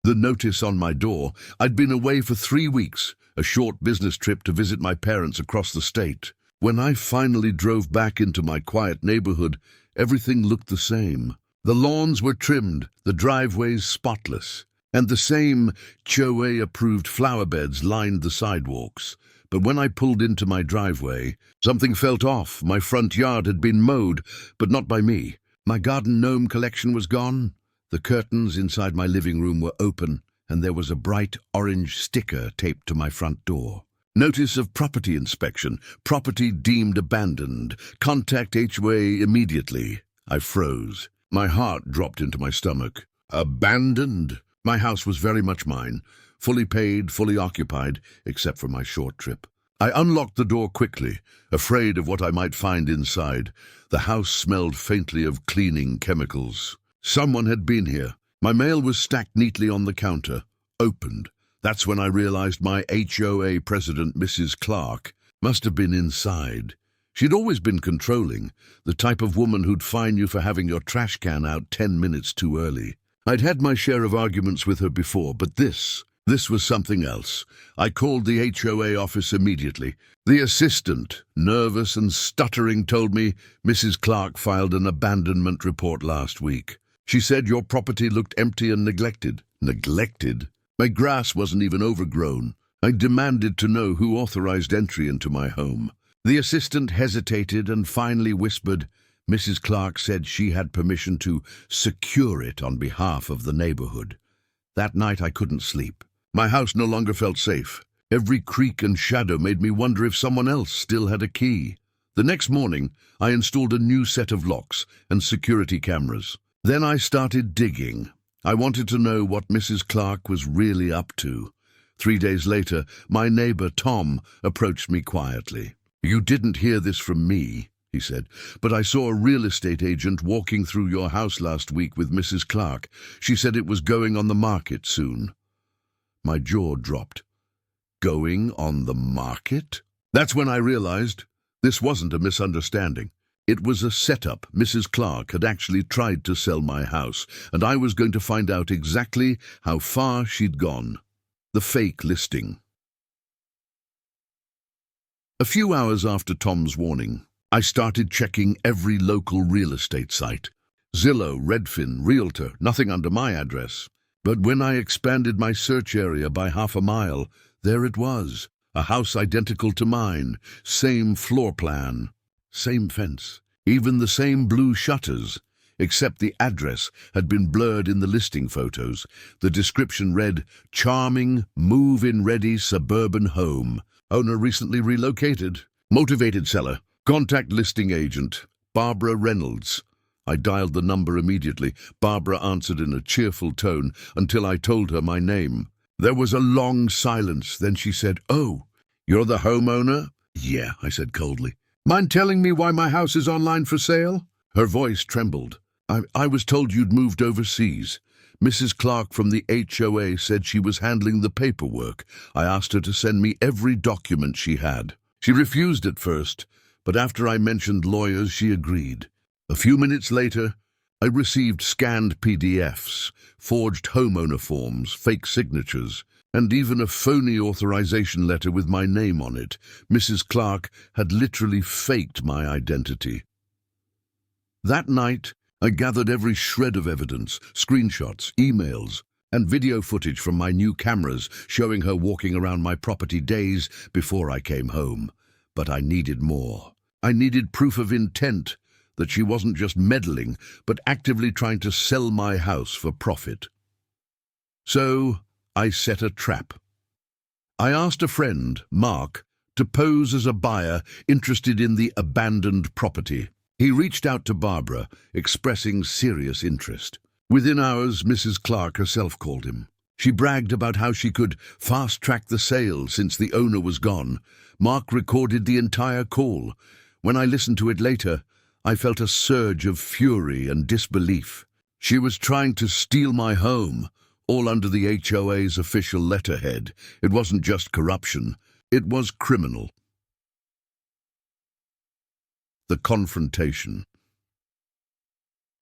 The notice on my door. I'd been away for 3 weeks, a short business trip to visit my parents across the state. When I finally drove back into my quiet neighborhood, everything looked the same. The lawns were trimmed, the driveways spotless, and the same HOA-approved flower beds lined the sidewalks. But when I pulled into my driveway, something felt off. My front yard had been mowed, but not by me. My garden gnome collection was gone. The curtains inside my living room were open, and there was a bright orange sticker taped to my front door. Notice of property inspection. Property deemed abandoned. Contact HOA immediately. I froze. My heart dropped into my stomach. Abandoned? My house was very much mine. Fully paid, fully occupied, except for my short trip. I unlocked the door quickly, afraid of what I might find inside. The house smelled faintly of cleaning chemicals. Someone had been here. My mail was stacked neatly on the counter, opened. That's when I realized my HOA President, Mrs. Clark, must have been inside. She'd always been controlling, the type of woman who'd fine you for having your trash can out 10 minutes too early. I'd had my share of arguments with her before, but this was something else. I called the HOA office immediately. The assistant, nervous and stuttering, told me Mrs. Clark filed an abandonment report last week. She said your property looked empty and neglected. Neglected? My grass wasn't even overgrown. I demanded to know who authorized entry into my home. The assistant hesitated and finally whispered, Mrs. Clark said she had permission to secure it on behalf of the neighborhood. That night I couldn't sleep. My house no longer felt safe. Every creak and shadow made me wonder if someone else still had a key. The next morning, I installed a new set of locks and security cameras. Then I started digging. I wanted to know what Mrs. Clark was really up to. 3 days later, my neighbor Tom approached me quietly. You didn't hear this from me, he said, but I saw a real estate agent walking through your house last week with Mrs. Clark. She said it was going on the market soon. My jaw dropped. Going on the market? That's when I realized this wasn't a misunderstanding. It was a setup. Mrs. Clark had actually tried to sell my house, and I was going to find out exactly how far she'd gone. The fake listing. A few hours after Tom's warning, I started checking every local real estate site. Zillow, Redfin, Realtor, nothing under my address. But when I expanded my search area by half a mile, there it was. A house identical to mine, same floor plan, same fence, even the same blue shutters, except the address had been blurred in the listing photos. The description read, charming, move-in ready suburban home. Owner recently relocated. Motivated seller. Contact listing agent, Barbara Reynolds. I dialed the number immediately. Barbara answered in a cheerful tone until I told her my name. There was a long silence. Then she said, "Oh, you're the homeowner?" "Yeah," I said coldly. "Mind telling me why my house is online for sale?" Her voice trembled. I was told you'd moved overseas. Mrs. Clark from the HOA said she was handling the paperwork. I asked her to send me every document she had. She refused at first, but after I mentioned lawyers, she agreed. A few minutes later, I received scanned PDFs, forged homeowner forms, fake signatures, and even a phony authorization letter with my name on it. Mrs. Clark had literally faked my identity. That night, I gathered every shred of evidence, screenshots, emails, and video footage from my new cameras showing her walking around my property days before I came home. But I needed more. I needed proof of intent, that she wasn't just meddling, but actively trying to sell my house for profit. So I set a trap. I asked a friend, Mark, to pose as a buyer interested in the abandoned property. He reached out to Barbara, expressing serious interest. Within hours, Mrs. Clark herself called him. She bragged about how she could fast-track the sale since the owner was gone. Mark recorded the entire call. When I listened to it later, I felt a surge of fury and disbelief. She was trying to steal my home, all under the HOA's official letterhead. It wasn't just corruption, it was criminal. The confrontation.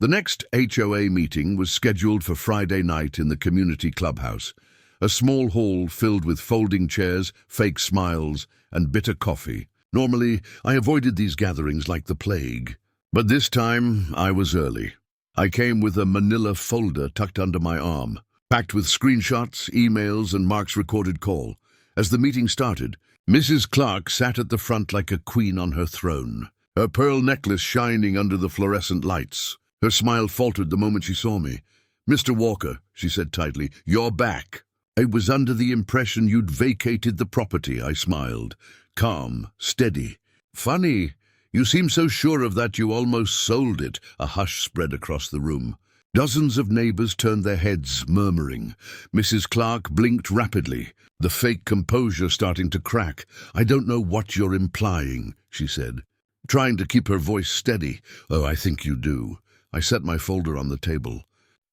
The next HOA meeting was scheduled for Friday night in the community clubhouse, a small hall filled with folding chairs, fake smiles, and bitter coffee. Normally, I avoided these gatherings like the plague, but this time I was early. I came with a manila folder tucked under my arm, packed with screenshots, emails, and Mark's recorded call. As the meeting started, Mrs. Clark sat at the front like a queen on her throne, her pearl necklace shining under the fluorescent lights. Her smile faltered the moment she saw me. "Mr. Walker," she said tightly, "you're back." "I was under the impression you'd vacated the property," I smiled, calm, steady. "Funny. You seem so sure of that you almost sold it." A hush spread across the room. Dozens of neighbors turned their heads, murmuring. Mrs. Clark blinked rapidly, the fake composure starting to crack. "I don't know what you're implying," she said, trying to keep her voice steady. "Oh, I think you do." I set my folder on the table.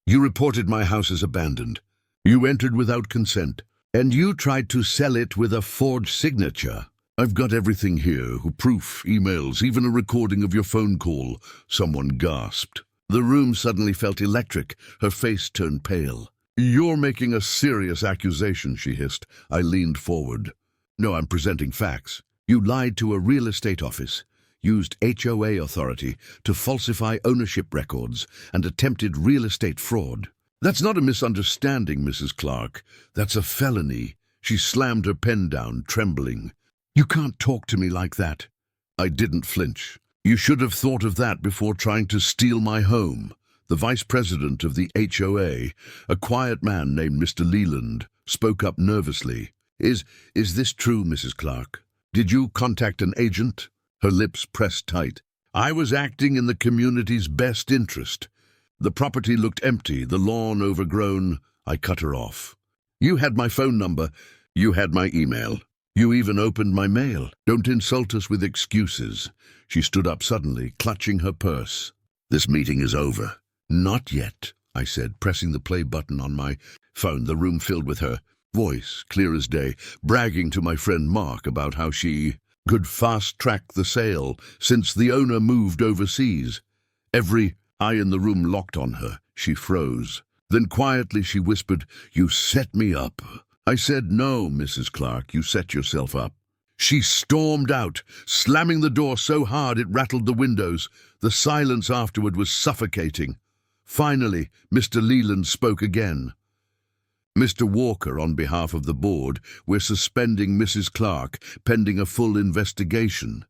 "You reported my house as abandoned. You entered without consent, and you tried to sell it with a forged signature. I've got everything here, proof, emails, even a recording of your phone call." Someone gasped. The room suddenly felt electric. Her face turned pale. "You're making a serious accusation," she hissed. I leaned forward. "No, I'm presenting facts. You lied to a real estate office, used HOA authority to falsify ownership records, and attempted real estate fraud. That's not a misunderstanding, Mrs. Clark. That's a felony." She slammed her pen down, trembling. "You can't talk to me like that." I didn't flinch. "You should have thought of that before trying to steal my home." The vice president of the HOA, a quiet man named Mr. Leland, spoke up nervously. Is this true, Mrs. Clark? Did you contact an agent?" Her lips pressed tight. "I was acting in the community's best interest. The property looked empty, the lawn overgrown." I cut her off. "You had my phone number. You had my email. You even opened my mail. Don't insult us with excuses." She stood up suddenly, clutching her purse. "This meeting is over." "Not yet," I said, pressing the play button on my phone. The room filled with her voice, clear as day, bragging to my friend Mark about how she could fast-track the sale since the owner moved overseas. Every eye in the room locked on her. She froze. Then quietly she whispered, "You set me up." I said, "No, Mrs. Clark, you set yourself up." She stormed out, slamming the door so hard it rattled the windows. The silence afterward was suffocating. Finally, Mr. Leland spoke again. "Mr. Walker, on behalf of the board, we're suspending Mrs. Clark, pending a full investigation."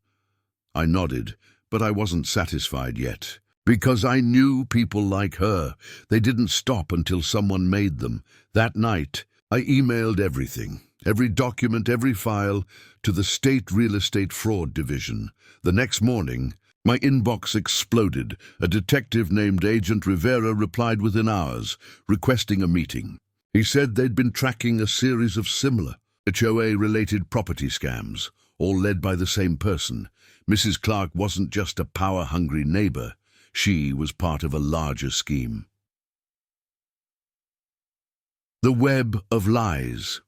I nodded, but I wasn't satisfied yet. Because I knew people like her. They didn't stop until someone made them. That night, I emailed everything, every document, every file, to the State Real Estate Fraud Division. The next morning, my inbox exploded. A detective named Agent Rivera replied within hours, requesting a meeting. He said they'd been tracking a series of similar HOA-related property scams, all led by the same person. Mrs. Clark wasn't just a power-hungry neighbor. She was part of a larger scheme. The web of lies.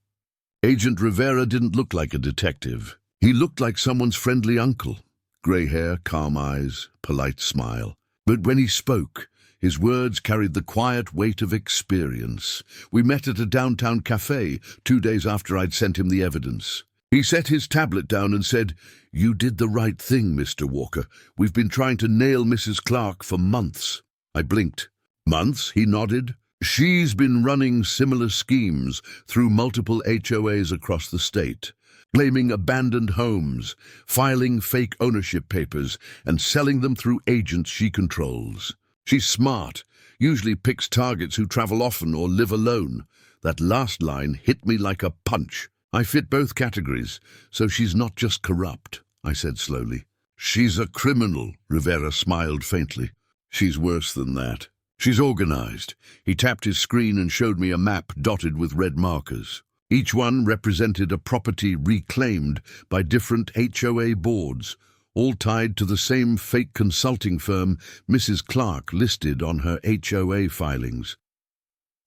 Agent Rivera didn't look like a detective. He looked like someone's friendly uncle. Gray hair, calm eyes, polite smile. But when he spoke, his words carried the quiet weight of experience. We met at a downtown cafe 2 days after I'd sent him the evidence. He set his tablet down and said, "You did the right thing, Mr. Walker. We've been trying to nail Mrs. Clark for months." I blinked. "Months?" He nodded. "She's been running similar schemes through multiple HOAs across the state, claiming abandoned homes, filing fake ownership papers, and selling them through agents she controls. She's smart, usually picks targets who travel often or live alone." That last line hit me like a punch. I fit both categories, so she's not just corrupt, I said slowly. "She's a criminal," Rivera smiled faintly. "She's worse than that. She's organized." He tapped his screen and showed me a map dotted with red markers. Each one represented a property reclaimed by different HOA boards, all tied to the same fake consulting firm Mrs. Clark listed on her HOA filings.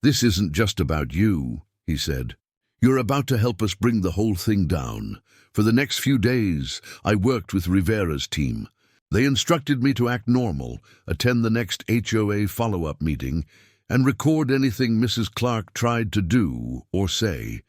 "This isn't just about you," he said. "You're about to help us bring the whole thing down." For the next few days, I worked with Rivera's team. They instructed me to act normal, attend the next HOA follow-up meeting, and record anything Mrs. Clark tried to do or say.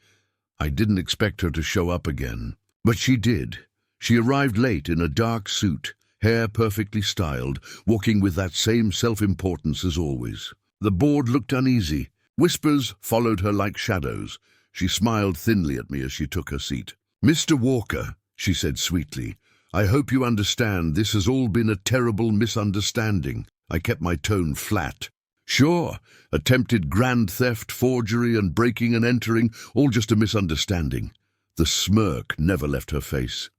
I didn't expect her to show up again, but she did. She arrived late in a dark suit, hair perfectly styled, walking with that same self-importance as always. The board looked uneasy. Whispers followed her like shadows. She smiled thinly at me as she took her seat. "Mr. Walker," she said sweetly, "I hope you understand this has all been a terrible misunderstanding." I kept my tone flat. "Sure, attempted grand theft, forgery, and breaking and entering, all just a misunderstanding." The smirk never left her face.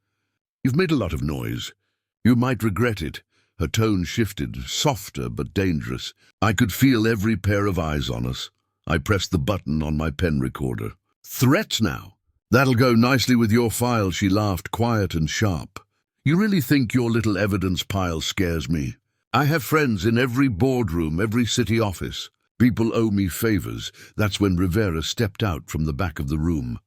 "You've made a lot of noise. You might regret it." Her tone shifted, softer but dangerous. I could feel every pair of eyes on us. I pressed the button on my pen recorder. "Threats now? That'll go nicely with your file," she laughed, quiet and sharp. "You really think your little evidence pile scares me? I have friends in every boardroom, every city office. People owe me favors." That's when Rivera stepped out from the back of the room.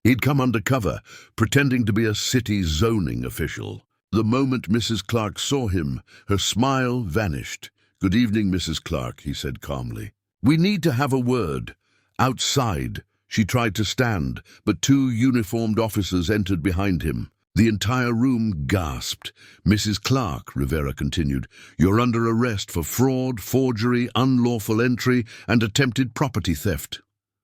He'd come undercover, pretending to be a city zoning official. The moment Mrs. Clark saw him, her smile vanished. "Good evening, Mrs. Clark," he said calmly. "We need to have a word." Outside, she tried to stand, but two uniformed officers entered behind him. The entire room gasped. "Mrs. Clark," Rivera continued, "you're under arrest for fraud, forgery, unlawful entry, and attempted property theft."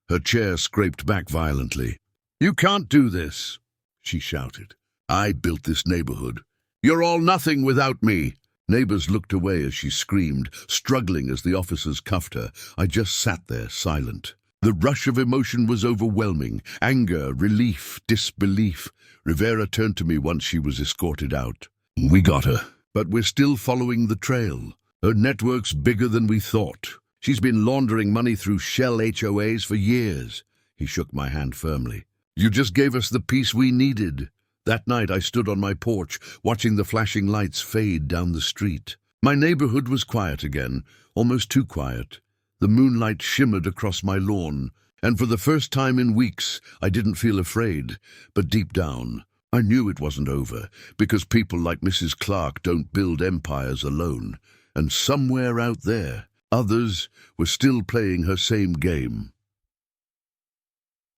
Her chair scraped back violently. "You can't do this," she shouted. "I built this neighborhood. You're all nothing without me." Neighbors looked away as she screamed, struggling as the officers cuffed her. I just sat there, silent. The rush of emotion was overwhelming. Anger, relief, disbelief. Rivera turned to me once she was escorted out. "We got her, but we're still following the trail. Her network's bigger than we thought. She's been laundering money through shell HOAs for years." He shook my hand firmly. "You just gave us the piece we needed." That night I stood on my porch, watching the flashing lights fade down the street. My neighborhood was quiet again, almost too quiet. The moonlight shimmered across my lawn, and for the first time in weeks I didn't feel afraid. But deep down, I knew it wasn't over, because people like Mrs. Clark don't build empires alone. And somewhere out there, others were still playing her same game.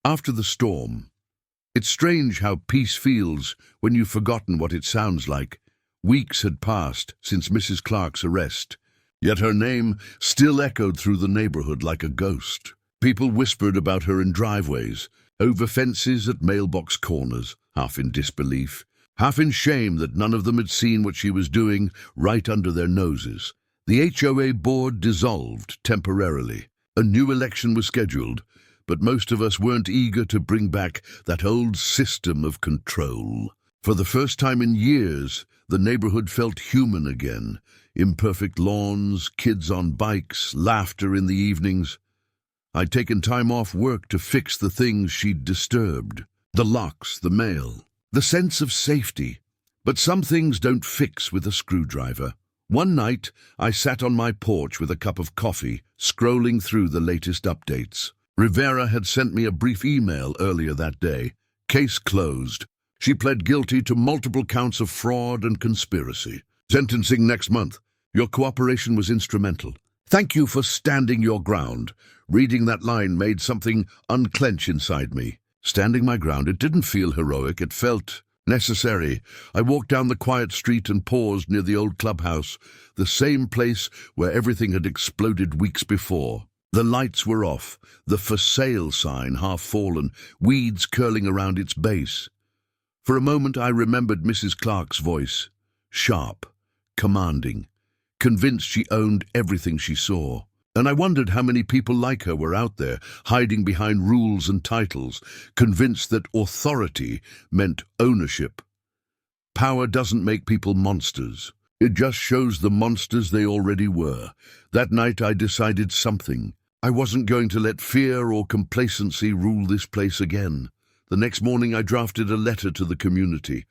After the storm, it's strange how peace feels when you've forgotten what it sounds like. Weeks had passed since Mrs. Clark's arrest, yet her name still echoed through the neighborhood like a ghost. People whispered about her in driveways, over fences at mailbox corners, half in disbelief, half in shame that none of them had seen what she was doing right under their noses. The HOA board dissolved temporarily. A new election was scheduled, but most of us weren't eager to bring back that old system of control. For the first time in years, the neighborhood felt human again. Imperfect lawns, kids on bikes, laughter in the evenings. I'd taken time off work to fix the things she'd disturbed. The locks, the mail, the sense of safety. But some things don't fix with a screwdriver. One night, I sat on my porch with a cup of coffee, scrolling through the latest updates. Rivera had sent me a brief email earlier that day. Case closed. She pled guilty to multiple counts of fraud and conspiracy. Sentencing next month. Your cooperation was instrumental. Thank you for standing your ground. Reading that line made something unclench inside me. Standing my ground, it didn't feel heroic, it felt necessary. I walked down the quiet street and paused near the old clubhouse, the same place where everything had exploded weeks before. The lights were off, the for sale sign half fallen, weeds curling around its base. For a moment I remembered Mrs. Clark's voice, sharp, commanding, convinced she owned everything she saw. And I wondered how many people like her were out there, hiding behind rules and titles, convinced that authority meant ownership. Power doesn't make people monsters. It just shows the monsters they already were. That night I decided something. I wasn't going to let fear or complacency rule this place again. The next morning I drafted a letter to the community.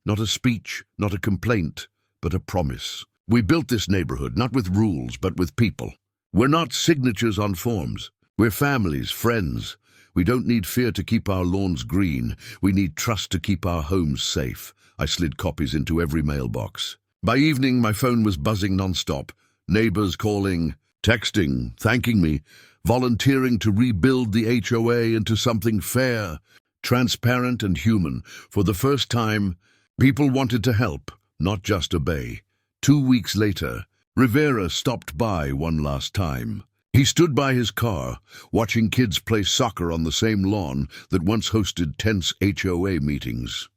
Not a speech, not a complaint, but a promise. We built this neighborhood not with rules, but with people. We're not signatures on forms. We're families, friends. We don't need fear to keep our lawns green. We need trust to keep our homes safe. I slid copies into every mailbox. By evening, my phone was buzzing nonstop. Neighbors calling, texting, thanking me, volunteering to rebuild the HOA into something fair, transparent and human. For the first time, people wanted to help, not just obey. 2 weeks later, Rivera stopped by one last time. He stood by his car, watching kids play soccer on the same lawn that once hosted tense HOA meetings.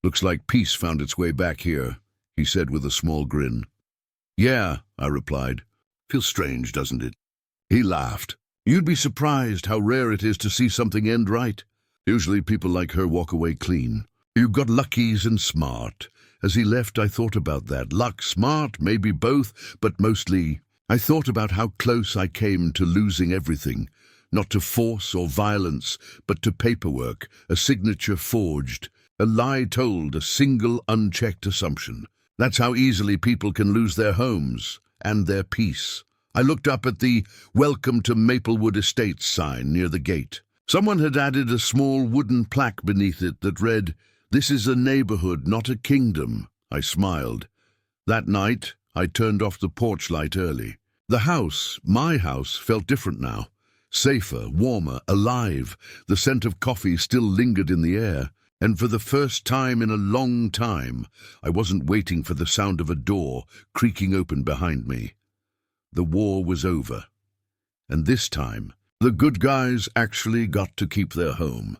"Looks like peace found its way back here," he said with a small grin. "Yeah," I replied. "Feels strange, doesn't it?" He laughed. "You'd be surprised how rare it is to see something end right. Usually people like her walk away clean. You got luckies and smart." As he left, I thought about that. Luck, smart, maybe both, but mostly I thought about how close I came to losing everything. Not to force or violence, but to paperwork, a signature forged, a lie told, a single unchecked assumption. That's how easily people can lose their homes and their peace. I looked up at the "Welcome to Maplewood Estates" sign near the gate. Someone had added a small wooden plaque beneath it that read, "This is a neighborhood, not a kingdom." I smiled. That night, I turned off the porch light early. The house, my house, felt different now. Safer, warmer, alive. The scent of coffee still lingered in the air. And for the first time in a long time, I wasn't waiting for the sound of a door creaking open behind me. The war was over. And this time, the good guys actually got to keep their home.